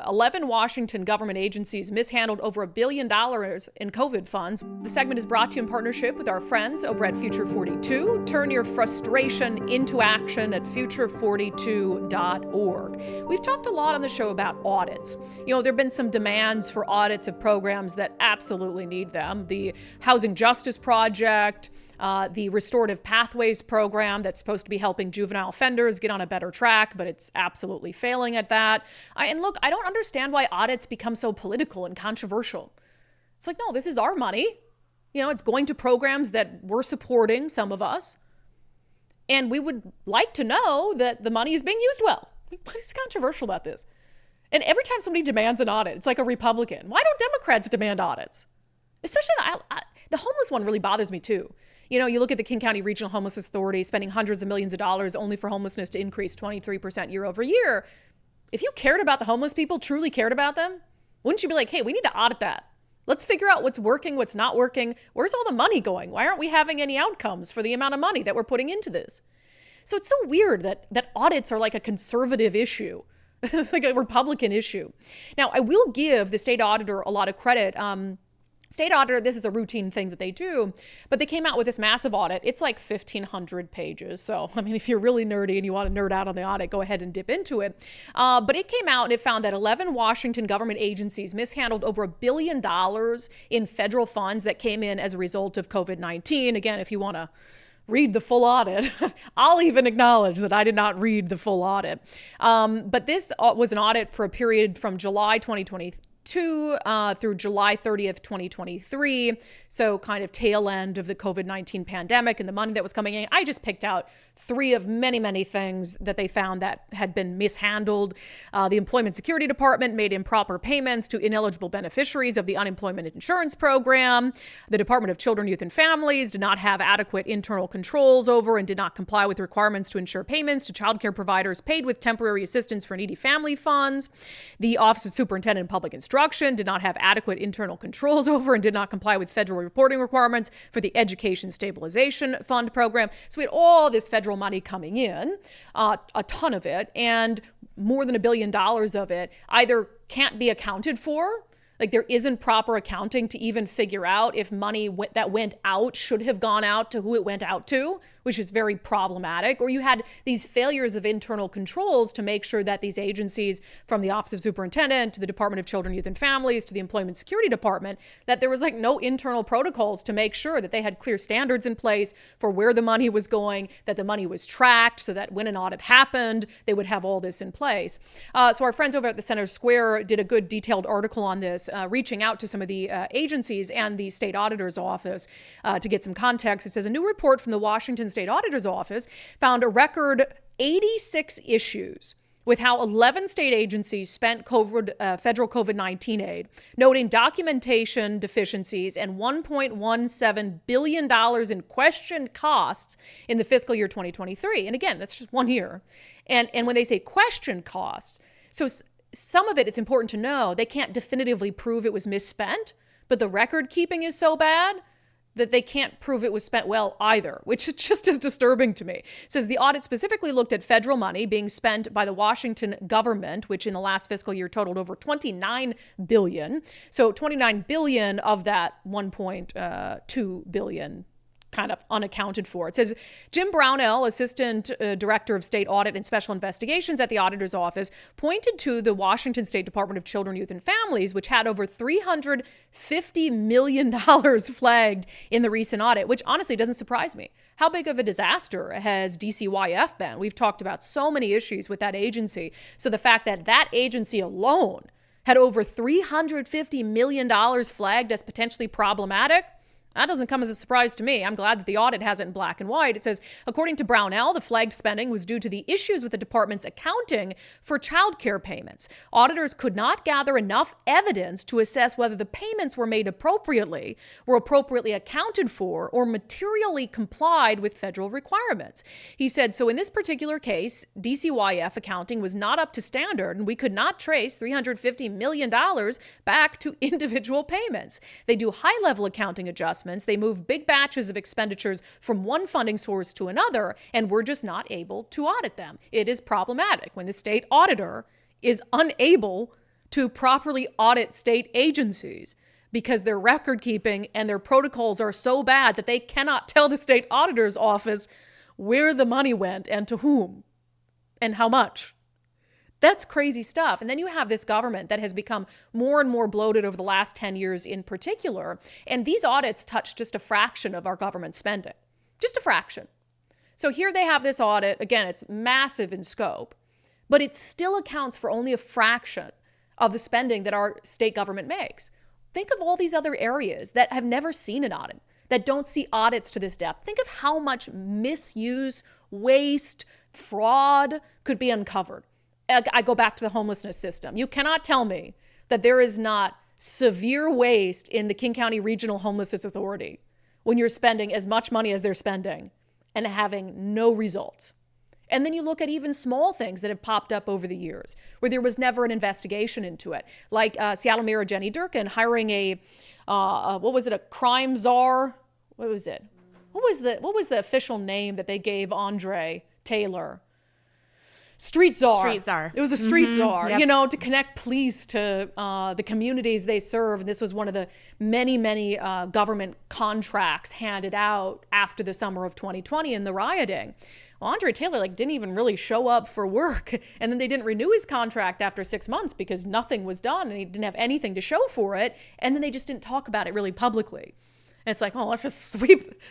11 Washington government agencies mishandled over $1 billion in COVID funds. The segment is brought to you in partnership with our friends over at Future 42. Turn your frustration into action at future42.org. We've talked a lot on the show about audits. There have been some demands for audits of programs that absolutely need them. The Housing Justice Project, the Restorative Pathways program that's supposed to be helping juvenile offenders get on a better track, but it's absolutely failing at that. And look, I don't understand why audits become so political and controversial. It's like, no, this is our money. It's going to programs that we're supporting, some of us. And we would like to know that the money is being used well. What is controversial about this? And every time somebody demands an audit, it's like a Republican. Why don't Democrats demand audits? Especially the homeless one really bothers me too. You look at the King County Regional Homelessness Authority spending hundreds of millions of dollars only for homelessness to increase 23% year over year. If you cared about the homeless people, truly cared about them, wouldn't you be like, hey, we need to audit that. Let's figure out what's working, what's not working. Where's all the money going? Why aren't we having any outcomes for the amount of money that we're putting into this? So it's so weird that audits are like a conservative issue. It's like a Republican issue. Now, I will give the state auditor a lot of credit. State auditor, this is a routine thing that they do, but they came out with this massive audit. It's like 1,500 pages. So, if you're really nerdy and you want to nerd out on the audit, go ahead and dip into it. But it came out and it found that 11 Washington government agencies mishandled over $1 billion in federal funds that came in as a result of COVID-19. Again, if you want to read the full audit, I'll even acknowledge that I did not read the full audit. But this was an audit for a period from July 2022 through July 30th, 2023. So kind of tail end of the COVID-19 pandemic and the money that was coming in. I just picked out 3 of many, many things that they found that had been mishandled. The Employment Security Department made improper payments to ineligible beneficiaries of the unemployment insurance program. The Department of Children, Youth, and Families did not have adequate internal controls over and did not comply with requirements to ensure payments to child care providers paid with temporary assistance for needy family funds. The Office of Superintendent of Public Instruction did not have adequate internal controls over and did not comply with federal reporting requirements for the Education Stabilization Fund program. So we had all this federal money coming in, a ton of it, and more than $1 billion of it either can't be accounted for. Like there isn't proper accounting to even figure out if money that went out should have gone out to who it went out to, which is very problematic. Or you had these failures of internal controls to make sure that these agencies, from the Office of Superintendent to the Department of Children, Youth, and Families to the Employment Security Department, that there was like no internal protocols to make sure that they had clear standards in place for where the money was going, that the money was tracked so that when an audit happened, they would have all this in place. So our friends over at the Center Square did a good detailed article on this, reaching out to some of the agencies and the state auditor's office to get some context. It says a new report from the Washington State Auditor's Office found a record 86 issues with how 11 state agencies spent federal COVID-19 aid, noting documentation deficiencies and $1.17 billion in questioned costs in the fiscal year 2023. And again, that's just 1 year. And when they say questioned costs, so some of it, it's important to know, they can't definitively prove it was misspent, but the record keeping is so bad that they can't prove it was spent well either, which is just as disturbing to me. It says the audit specifically looked at federal money being spent by the Washington government, which in the last fiscal year totaled over $29 billion. So $29 billion of that $1.2 billion kind of unaccounted for. It says Jim Brownell, Assistant Director of State Audit and Special Investigations at the Auditor's Office, pointed to the Washington State Department of Children, Youth, and Families, which had over $350 million flagged in the recent audit, which honestly doesn't surprise me. How big of a disaster has DCYF been? We've talked about so many issues with that agency. So the fact that that agency alone had over $350 million flagged as potentially problematic, that doesn't come as a surprise to me. I'm glad that the audit has it in black and white. It says, according to Brownell, the flagged spending was due to the issues with the department's accounting for child care payments. Auditors could not gather enough evidence to assess whether the payments were made appropriately, were appropriately accounted for, or materially complied with federal requirements. He said, so in this particular case, DCYF accounting was not up to standard, and we could not trace $350 million back to individual payments. They do high-level accounting adjustments. They move big batches of expenditures from one funding source to another, and we're just not able to audit them. It is problematic when the state auditor is unable to properly audit state agencies because their record keeping and their protocols are so bad that they cannot tell the state auditor's office where the money went and to whom and how much. That's crazy stuff. And then you have this government that has become more and more bloated over the last 10 years in particular. And these audits touch just a fraction of our government spending. Just a fraction. So here they have this audit. Again, it's massive in scope, but it still accounts for only a fraction of the spending that our state government makes. Think of all these other areas that have never seen an audit, that don't see audits to this depth. Think of how much misuse, waste, fraud could be uncovered. I go back to the homelessness system. You cannot tell me that there is not severe waste in the King County Regional Homelessness Authority when you're spending as much money as they're spending and having no results. And then you look at even small things that have popped up over the years where there was never an investigation into it. Like Seattle Mayor Jenny Durkin hiring a crime czar? What was it? What was the official name that they gave Andre Taylor? Street czar. Street czar. It was a street czar, Yep. To connect police to the communities they serve. And this was one of the many, many government contracts handed out after the summer of 2020 in the rioting. Well, Andre Taylor didn't even really show up for work. And then they didn't renew his contract after 6 months because nothing was done and he didn't have anything to show for it. And then they just didn't talk about it really publicly. And it's like, oh, let's just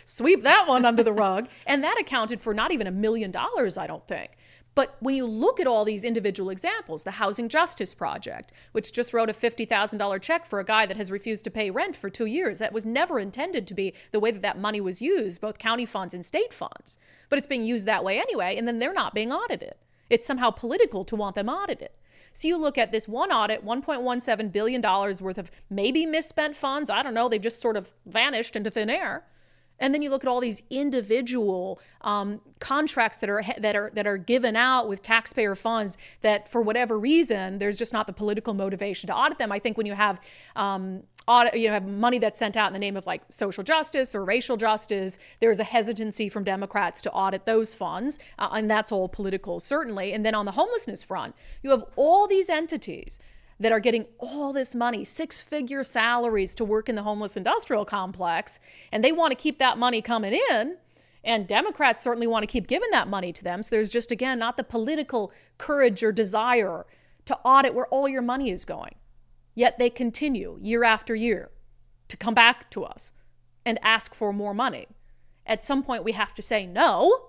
sweep that one under the rug. And that accounted for not even $1 million, I don't think. But when you look at all these individual examples, the Housing Justice Project, which just wrote a $50,000 check for a guy that has refused to pay rent for 2 years, that was never intended to be the way that that money was used, both county funds and state funds. But it's being used that way anyway, and then they're not being audited. It's somehow political to want them audited. So you look at this one audit, $1.17 billion worth of maybe misspent funds. I don't know. They've just sort of vanished into thin air. And then you look at all these individual contracts that are given out with taxpayer funds that, for whatever reason, there's just not the political motivation to audit them. I think when you have have money that's sent out in the name of social justice or racial justice, there's a hesitancy from Democrats to audit those funds, and that's all political, certainly. And then on the homelessness front, you have all these entities that are getting all this money, 6-figure salaries to work in the homeless industrial complex, and they want to keep that money coming in, and Democrats certainly want to keep giving that money to them. So there's just, again, not the political courage or desire to audit where all your money is going. Yet they continue year after year to come back to us and ask for more money. At some point, we have to say no.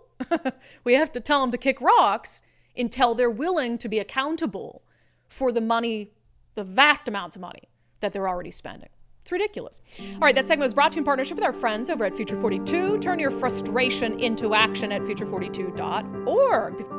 We have to tell them to kick rocks until they're willing to be accountable for the money, the vast amounts of money that they're already spending. It's ridiculous. All right, that segment was brought to you in partnership with our friends over at Future 42. Turn your frustration into action at future42.org.